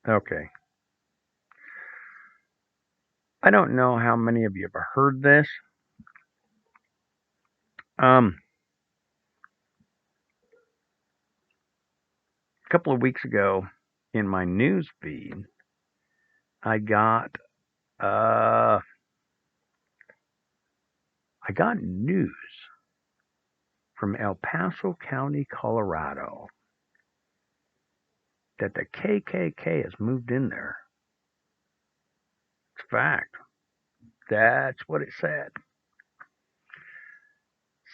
Okay. I don't know how many of you have heard this. Um, a couple of weeks ago in my news feed, I got uh I got news from El Paso County, Colorado, that the KKK has moved in there. It's a fact. That's what it said.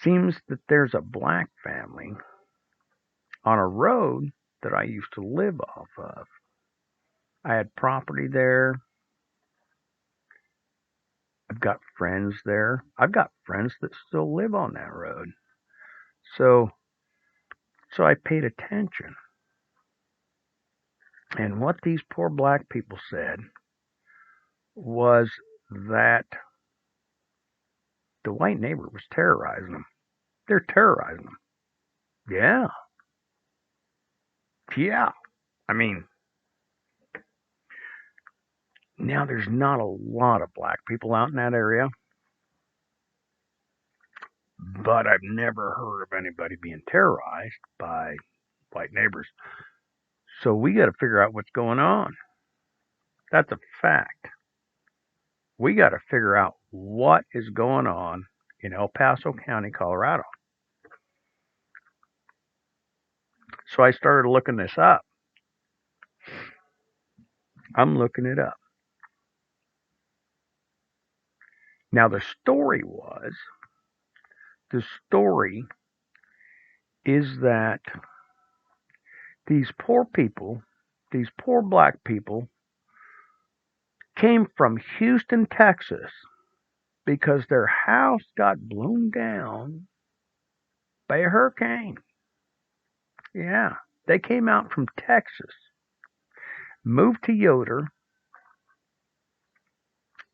Seems that there's a black family on a road that I used to live off of. I had property there. I've got friends there. I've got friends that still live on that road. So so I paid attention. And what these poor black people said was that the white neighbor was terrorizing them. They're terrorizing them. Yeah. Yeah. I mean, now there's not a lot of black people out in that area, but I've never heard of anybody being terrorized by white neighbors. So we got to figure out what's going on. That's a fact. We got to figure out what is going on in El Paso County, Colorado. So I started looking this up. I'm looking it up. Now the story is that these poor people, these poor black people came from Houston, Texas because their house got blown down by a hurricane. Yeah, they came out from Texas, moved to Yoder,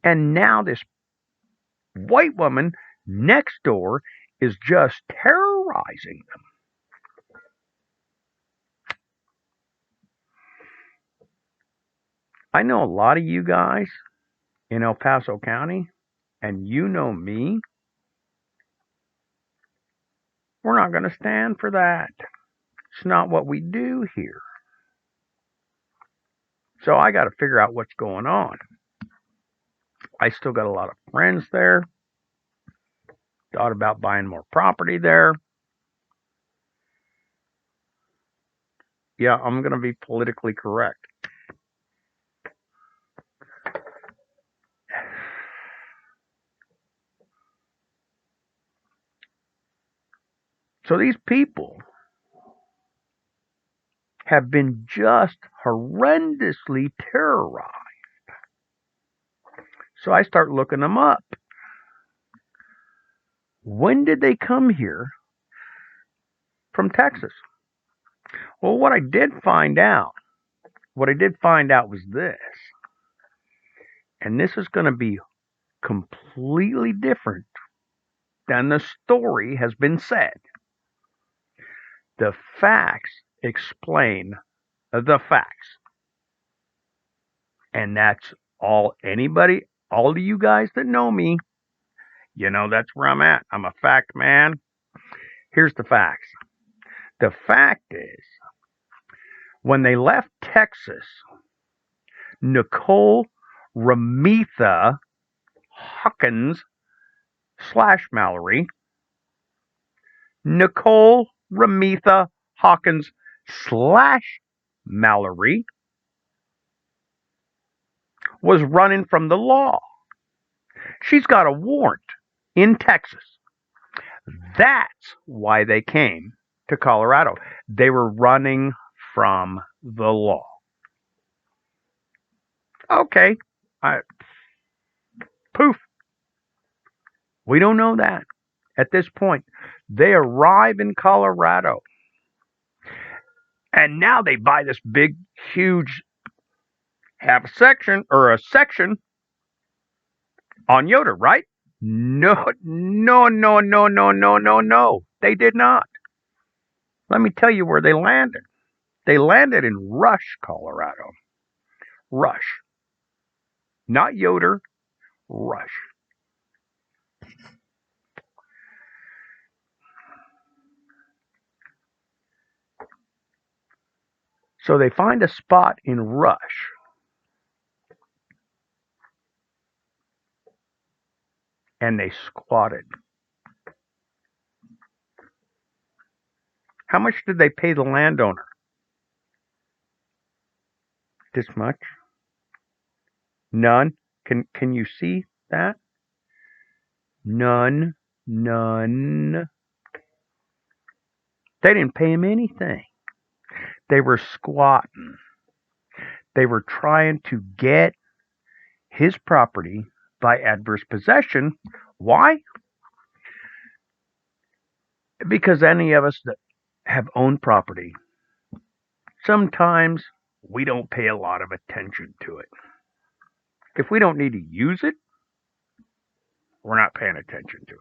and now this white woman next door is just terrorizing them. I know a lot of you guys in El Paso County, and you know me, we're not going to stand for that. It's not what we do here. So I got to figure out what's going on. I still got a lot of friends there. Thought about buying more property there. Yeah, I'm going to be politically correct. So these people have been just horrendously terrorized. So I start looking them up. When did they come here from Texas? Well, what I did find out was this, and this is going to be completely different than the story has been said. The facts explain the facts. And that's all of you guys that know me, you know that's where I'm at. I'm a fact man. Here's the facts. The fact is, when they left Texas, Nicole Ramitha Hawkins slash Mallory, Nicole Ramitha Hawkins slash Mallory was running from the law. She's got a warrant in Texas. That's why they came to Colorado. They were running from the law. Okay. I, Poof. We don't know that at this point. They arrive in Colorado. And now they buy this big, huge section on Yoder, right? No, no, no, no, no, no, no, no. They did not. Let me tell you where they landed. They landed in Rush, Colorado. Rush. Not Yoder, Rush. So they find a spot in Rush. And they squatted. How much did they pay the landowner? This much? None. Can you see that? None. None. They didn't pay him anything. They were squatting. They were trying to get his property by adverse possession. Why? Because any of us that have owned property, sometimes we don't pay a lot of attention to it. If we don't need to use it, we're not paying attention to it.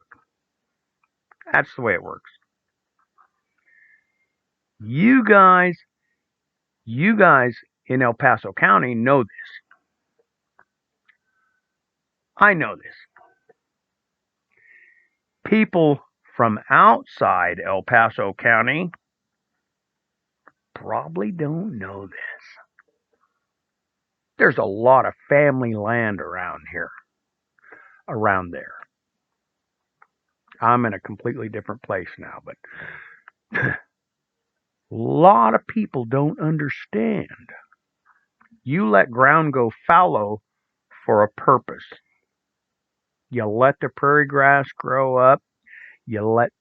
That's the way it works. You guys in El Paso County know this. I know this. People from outside El Paso County probably don't know this. There's a lot of family land around here, around there. I'm in a completely different place now, but a lot of people don't understand. You let ground go fallow for a purpose. You let the prairie grass grow up. You let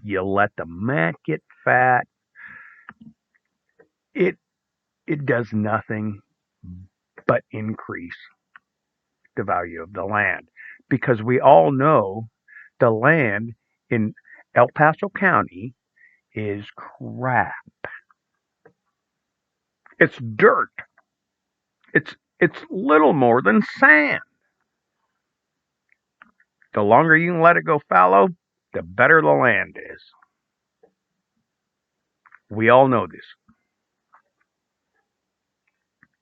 the mat get fat. It does nothing but increase the value of the land, because we all know the land in El Paso County is crap. It's dirt. It's little more than sand. The longer you can let it go fallow, the better the land is. We all know this.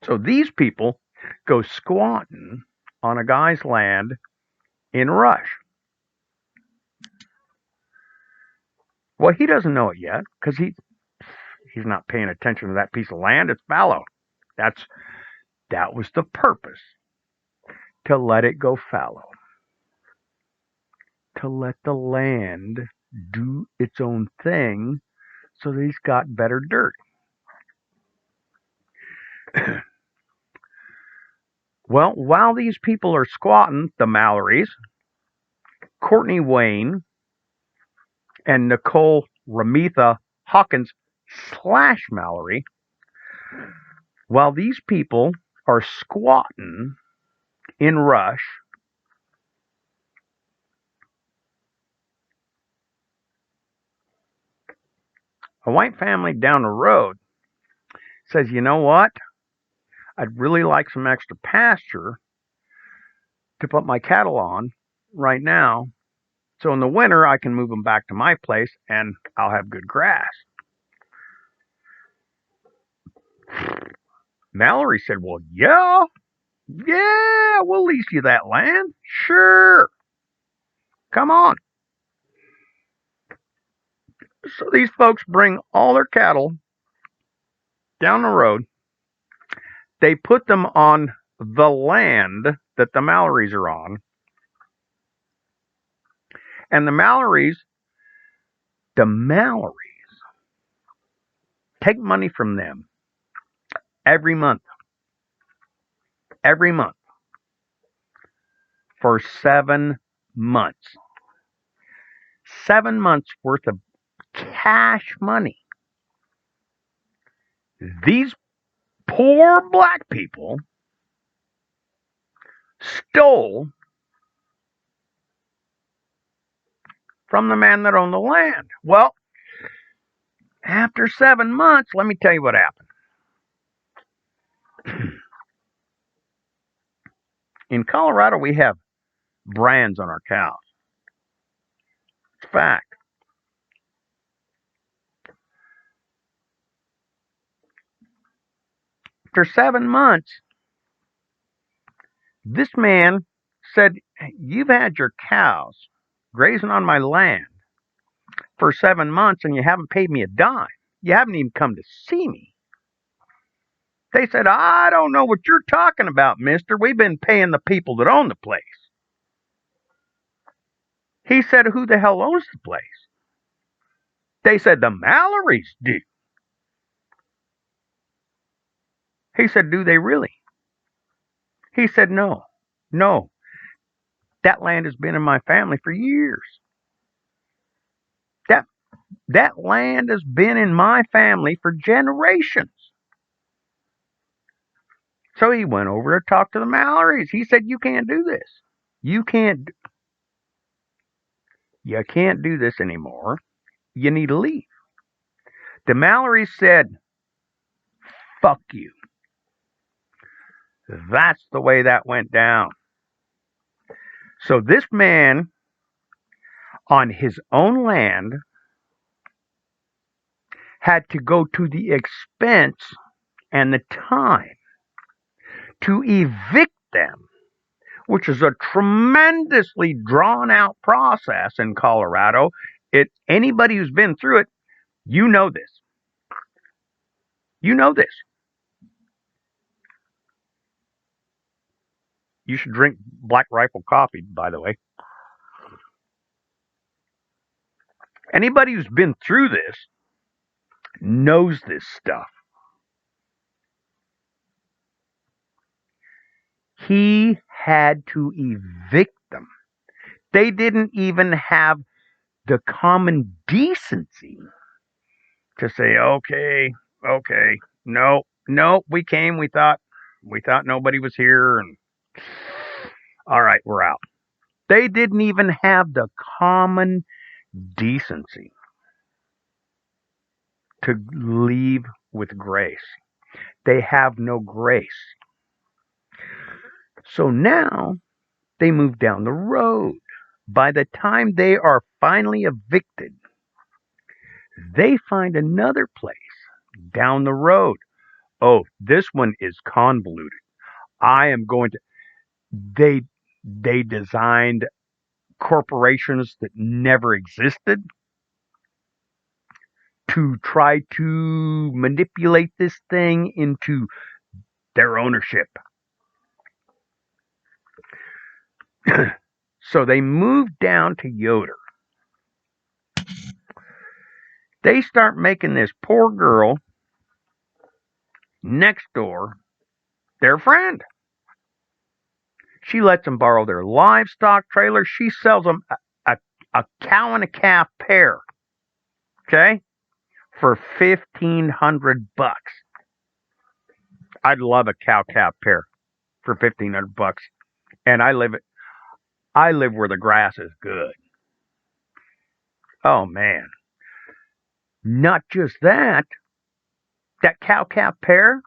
So these people go squatting on a guy's land in Rush. Well, he doesn't know it yet because he's not paying attention to that piece of land. It's fallow. That was the purpose, to let it go fallow, to let the land do its own thing so that he's got better dirt. Well, while these people are squatting, the Mallorys, Courtney Wayne, and Nicole Ramitha Hawkins / Mallory, while these people are squatting in Rush, a white family down the road says, you know what? I'd really like some extra pasture to put my cattle on right now. So in the winter, I can move them back to my place and I'll have good grass. Mallory said, well, yeah, we'll lease you that land. Sure. Come on. So these folks bring all their cattle down the road. They put them on the land that the Mallorys are on. And the Mallorys take money from them every month for 7 months. 7 months worth of cash money. These poor black people stole from the man that owned the land. Well, after 7 months, let me tell you what happened. In Colorado, we have brands on our cows. It's a fact. After 7 months, This man said, you've had your cows grazing on my land for 7 months and you haven't paid me a dime. You haven't even come to see me. They said, I don't know what you're talking about, mister. We've been paying the people that own the place. He said, who the hell owns the place? They said, the Mallorys do. He said, do they really? He said, no. No. That land has been in my family for years. That land has been in my family for generations. So he went over to talk to the Mallorys. He said, you can't do this. You can't do this anymore. You need to leave. The Mallorys said, fuck you. That's the way that went down. So this man, on his own land, had to go to the expense and the time to evict them, which is a tremendously drawn out process in Colorado. Anybody who's been through it, you know this. You know this. You should drink Black Rifle coffee, by the way. Anybody who's been through this knows this stuff. He had to evict them. They didn't even have the common decency to say, okay, no, we came, we thought nobody was here, and all right, we're out. They didn't even have the common decency to leave with grace. They have no grace. So now they move down the road. By the time they are finally evicted, they find another place down the road. Oh, this one is convoluted. They designed corporations that never existed to try to manipulate this thing into their ownership. So they moved down to Yoder. They start making this poor girl next door their friend. She lets them borrow their livestock trailer. She sells them a cow and a calf pair, okay, for $1,500. I'd love a cow calf pair for $1,500, and I live where the grass is good. Oh man! Not just that. That cow calf pair.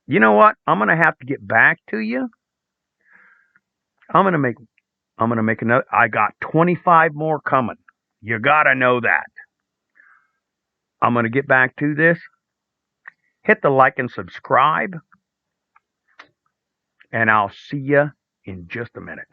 You know what? I'm gonna have to get back to you. I'm gonna make another. I got 25 more coming. You gotta know that. I'm gonna get back to this. Hit the like and subscribe, and I'll see you in just a minute.